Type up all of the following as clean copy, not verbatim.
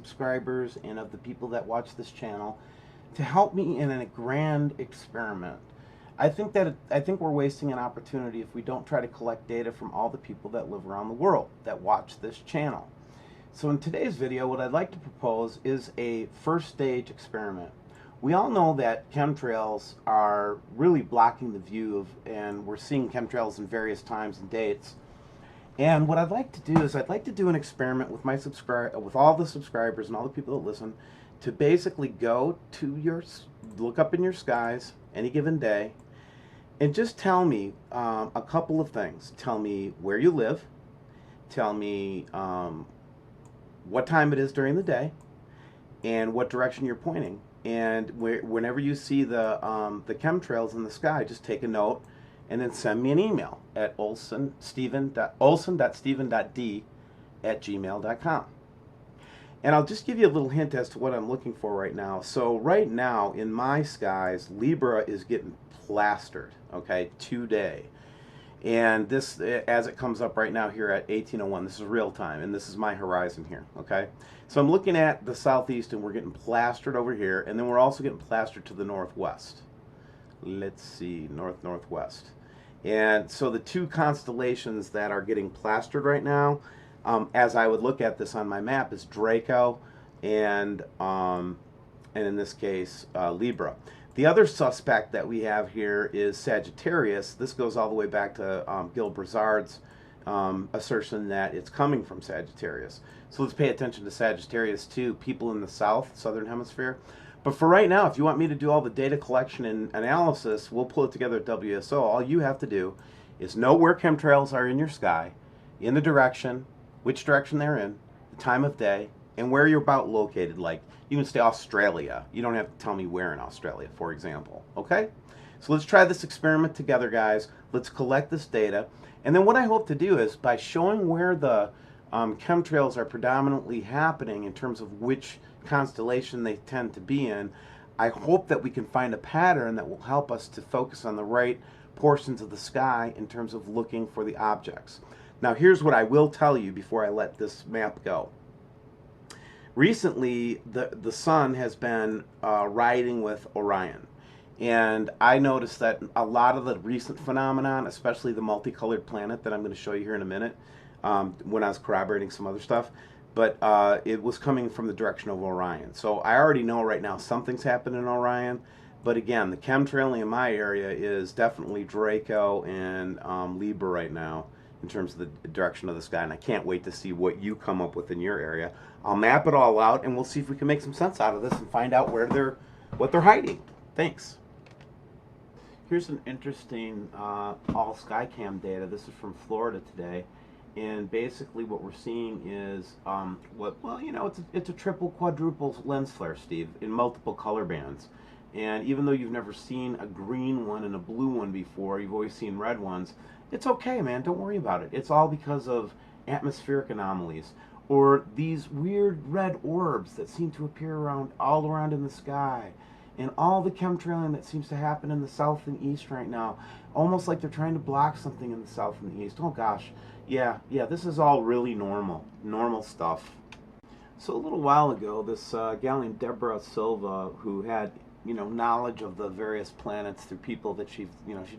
subscribers and of the people that watch this channel to help me in a grand experiment. I think we're wasting an opportunity if we don't try to collect data from all the people that live around the world that watch this channel. So in today's video, what I'd like to propose is a first stage experiment. We all know that chemtrails are really blocking the view of, and we're seeing chemtrails in various times and dates. And what I'd like to do is I'd like to do an experiment with with all the subscribers and all the people that listen, to basically go to look up in your skies any given day and just tell me a couple of things. Tell me where you live, tell me what time it is during the day, and what direction you're pointing. And whenever you see the chemtrails in the sky, just take a note and then send me an email at olsen.stephen.d@gmail.com. And I'll just give you a little hint as to what I'm looking for right now. So right now in my skies, Libra is getting plastered, okay, today. And this, as it comes up right now here at 18:01, this is real time, and this is my horizon here, okay? So I'm looking at the southeast, and we're getting plastered over here, and then we're also getting plastered to the northwest. Let's see, northwest. And so the two constellations that are getting plastered right now, as I would look at this on my map, is Draco and in this case, Libra. The other suspect that we have here is Sagittarius. This goes all the way back to Gil Brazard's assertion that it's coming from Sagittarius. So let's pay attention to Sagittarius too, people in the southern hemisphere. But for right now, if you want me to do all the data collection and analysis, we'll pull it together at WSO. All you have to do is know where chemtrails are in your sky, in the direction, which direction they're in, the time of day, and where you're about located. Like, you can say Australia. You don't have to tell me where in Australia, for example. Okay? So let's try this experiment together, guys. Let's collect this data. And then what I hope to do is, by showing where the chemtrails are predominantly happening in terms of which constellation they tend to be in, I hope that we can find a pattern that will help us to focus on the right portions of the sky in terms of looking for the objects. Now here's what I will tell you before I let this map go. Recently, the sun has been riding with Orion. And I noticed that a lot of the recent phenomenon, especially the multicolored planet that I'm going to show you here in a minute, when I was corroborating some other stuff, but it was coming from the direction of Orion. So I already know right now something's happening in Orion. But again, the chemtrailing in my area is definitely Draco and Libra right now in terms of the direction of the sky. And I can't wait to see what you come up with in your area. I'll map it all out, and we'll see if we can make some sense out of this and find out what they're hiding. Thanks. Here's an interesting all Skycam data. This is from Florida today. And basically what we're seeing is, it's a triple, quadruple lens flare, Steve, in multiple color bands. And even though you've never seen a green one and a blue one before, you've always seen red ones, it's okay, man, don't worry about it. It's all because of atmospheric anomalies, or these weird red orbs that seem to appear all around in the sky, and all the chemtrailing that seems to happen in the south and east right now, almost like they're trying to block something in the south and the east. Oh gosh, yeah, this is all really normal stuff. So a little while ago, this gal named Deborah Silva, who had knowledge of the various planets through people that she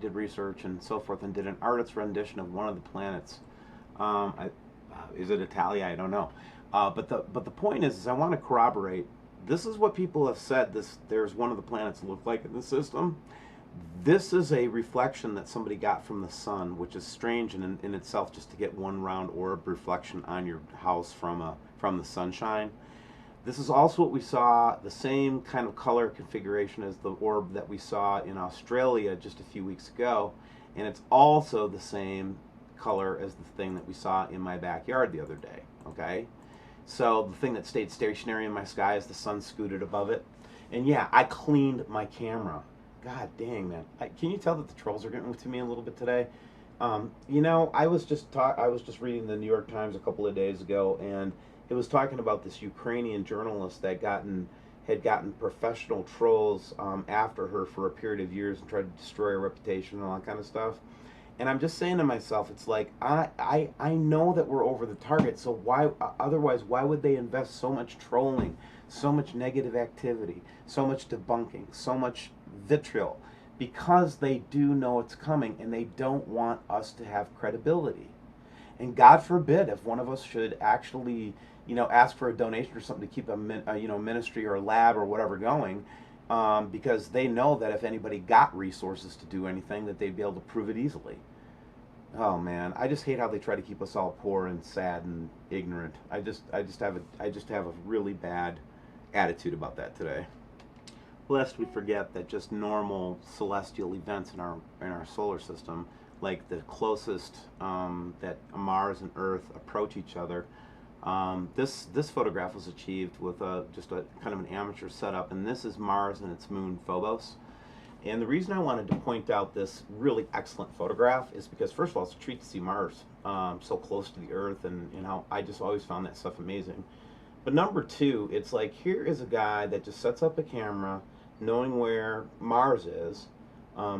did research and so forth, and did an artist's rendition of one of the planets. Is it Italia? I don't know. But the point is I want to corroborate. This is what people have said. There's one of the planets look like in the system. This is a reflection that somebody got from the sun, which is strange in itself, just to get one round orb reflection on your house from the sunshine. This is also what we saw, the same kind of color configuration as the orb that we saw in Australia just a few weeks ago, and it's also the same color as the thing that we saw in my backyard the other day, okay? So the thing that stayed stationary in my sky is the sun scooted above it. And yeah, I cleaned my camera. God dang, man. Can you tell that the trolls are getting to me a little bit today? I was just reading the New York Times a couple of days ago, and it was talking about this Ukrainian journalist that had gotten professional trolls after her for a period of years and tried to destroy her reputation and all that kind of stuff. And I'm just saying to myself, it's like I know that we're over the target. So why otherwise? Why would they invest so much trolling, so much negative activity, so much debunking, so much vitriol? Because they do know it's coming, and they don't want us to have credibility. And God forbid if one of us should actually, ask for a donation or something to keep a ministry or a lab or whatever going, because they know that if anybody got resources to do anything, that they'd be able to prove it easily. Oh man, I just hate how they try to keep us all poor and sad and ignorant. I just have a really bad attitude about that today. Lest we forget that just normal celestial events in our solar system, like the closest that Mars and Earth approach each other. This photograph was achieved with just a kind of an amateur setup, and this is Mars and its moon Phobos. And the reason I wanted to point out this really excellent photograph is because, first of all, it's a treat to see Mars so close to the Earth, and how I just always found that stuff amazing. But number two, it's like here is a guy that just sets up a camera knowing where Mars is,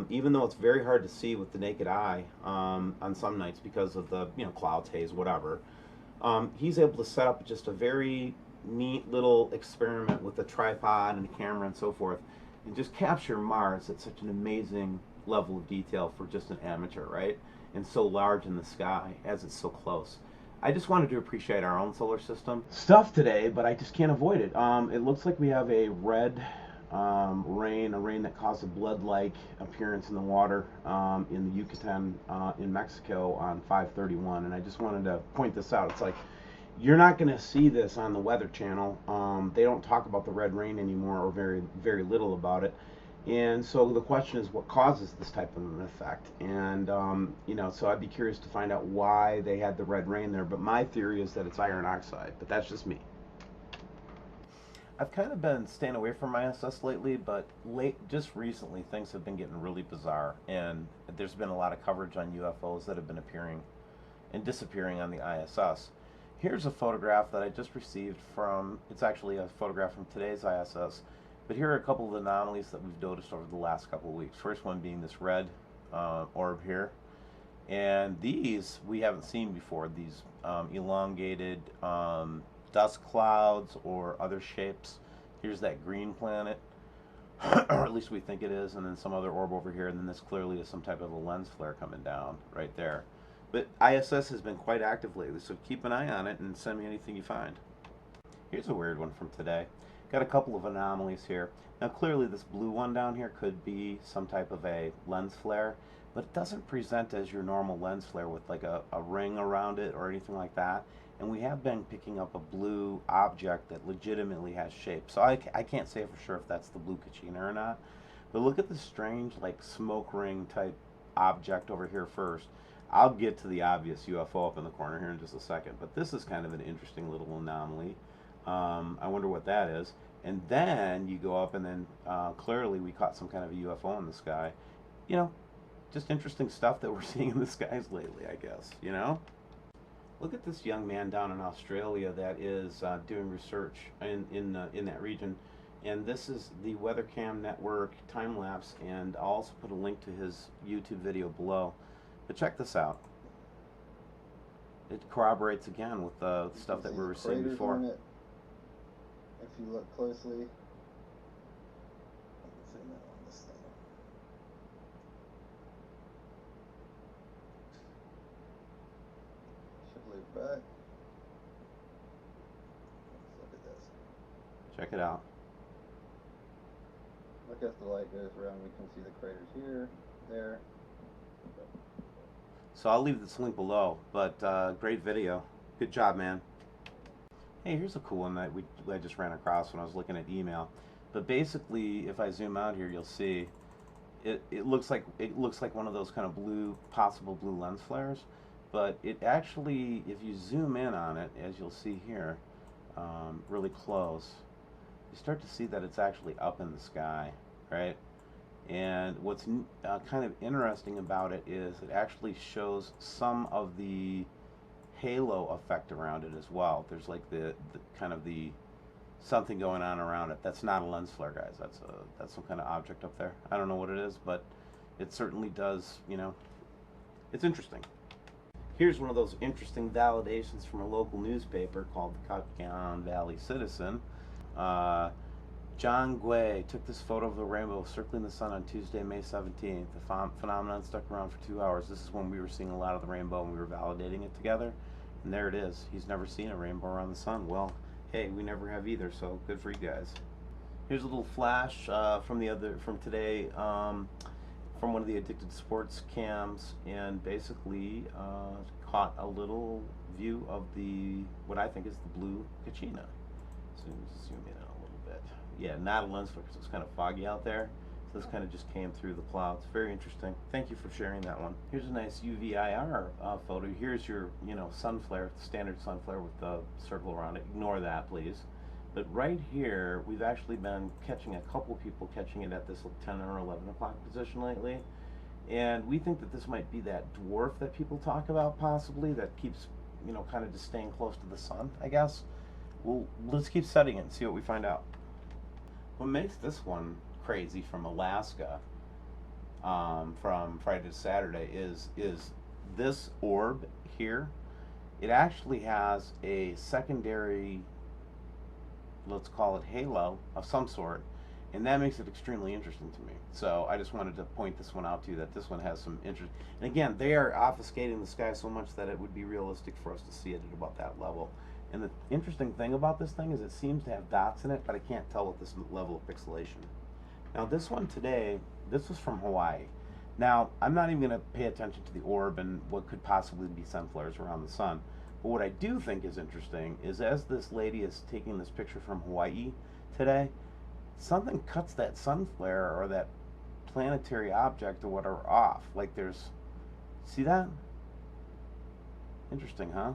even though it's very hard to see with the naked eye on some nights because of the clouds, haze, whatever. He's able to set up just a very neat little experiment with a tripod and a camera and so forth, and just capture Mars at such an amazing level of detail for just an amateur, right? And so large in the sky as it's so close. I just wanted to appreciate our own solar system stuff today, but I just can't avoid it. It looks like we have a red rain, a rain that caused a blood-like appearance in the water in the Yucatan in Mexico on 5/31, and I just wanted to point this out. It's like you're not going to see this on the Weather Channel. They don't talk about the red rain anymore, or very, very little about it. And so the question is, what causes this type of an effect? And so I'd be curious to find out why they had the red rain there. But my theory is that it's iron oxide. But that's just me. I've kind of been staying away from ISS lately, but just recently, things have been getting really bizarre, and there's been a lot of coverage on UFOs that have been appearing and disappearing on the ISS. Here's a photograph that I just received from, it's actually a photograph from today's ISS, but here are a couple of anomalies that we've noticed over the last couple of weeks. First one being this red orb here, and these we haven't seen before, these elongated dust clouds or other shapes. Here's that green planet, or at least we think it is, and then some other orb over here, and then this clearly is some type of a lens flare coming down right there. But ISS has been quite active lately, so keep an eye on it and send me anything you find. Here's a weird one from today. Got a couple of anomalies here. Now clearly this blue one down here could be some type of a lens flare, but it doesn't present as your normal lens flare with like a ring around it or anything like that. And we have been picking up a blue object that legitimately has shape. So I can't say for sure if that's the blue Kachina or not. But look at this strange like smoke ring type object over here first. I'll get to the obvious UFO up in the corner here in just a second. But this is kind of an interesting little anomaly. I wonder what that is. And then you go up and then clearly we caught some kind of a UFO in the sky. Just interesting stuff that we're seeing in the skies lately, I guess, Look at this young man down in Australia that is doing research in that region, and this is the WeatherCam Network time lapse, and I'll also put a link to his YouTube video below. But check this out. It corroborates again with the stuff that we were seeing before. If you look closely, I can zoom in on this thing. Should loop back. Let's look at this. Check it out. Look as the light goes around, we can see the craters here, there. So I'll leave this link below, but great video. Good job, man. Hey, here's a cool one that I just ran across when I was looking at email. But basically, if I zoom out here, you'll see it looks like one of those kind of possible blue lens flares. But it actually, if you zoom in on it, as you'll see here, really close, you start to see that it's actually up in the sky, right? And what's kind of interesting about it is it actually shows some of the halo effect around it as well. There's like the kind of the something going on around it. That's not a lens flare, guys. That's some kind of object up there. I don't know what it is, but it certainly does, It's interesting. Here's one of those interesting validations from a local newspaper called the Caucasian Valley Citizen. Uh, John Gui took this photo of the rainbow circling the sun on Tuesday, May 17th. The phenomenon stuck around for 2 hours. This is when we were seeing a lot of the rainbow and we were validating it together. And there it is. He's never seen a rainbow around the sun. Well, hey, we never have either, so good for you guys. Here's a little flash from today, from one of the addicted sports cams, and basically caught a little view of the what I think is the blue Kachina. So zoom in a little bit. Yeah, not a lens flare because it's kind of foggy out there. So this kind of just came through the clouds. Very interesting. Thank you for sharing that one. Here's a nice UVIR photo. Here's your sun flare, standard sun flare with the circle around it. Ignore that, please. But right here, we've actually been catching a couple people catching it at this 10 or 11 o'clock position lately. And we think that this might be that dwarf that people talk about, possibly, that keeps, kind of just staying close to the sun, I guess. Well, let's keep studying it and see what we find out. What makes this one crazy from Alaska, from Friday to Saturday, is this orb here. It actually has a secondary, let's call it halo of some sort, and that makes it extremely interesting to me. So I just wanted to point this one out to you, that this one has some interest. And again, they are obfuscating the sky so much that it would be realistic for us to see it at about that level. And the interesting thing about this thing is it seems to have dots in it, but I can't tell with this level of pixelation. Now this one today, this was from Hawaii. Now, I'm not even going to pay attention to the orb and what could possibly be sun flares around the sun. But what I do think is interesting is, as this lady is taking this picture from Hawaii today, something cuts that sun flare or that planetary object or whatever off. Like there's, see that? Interesting, huh?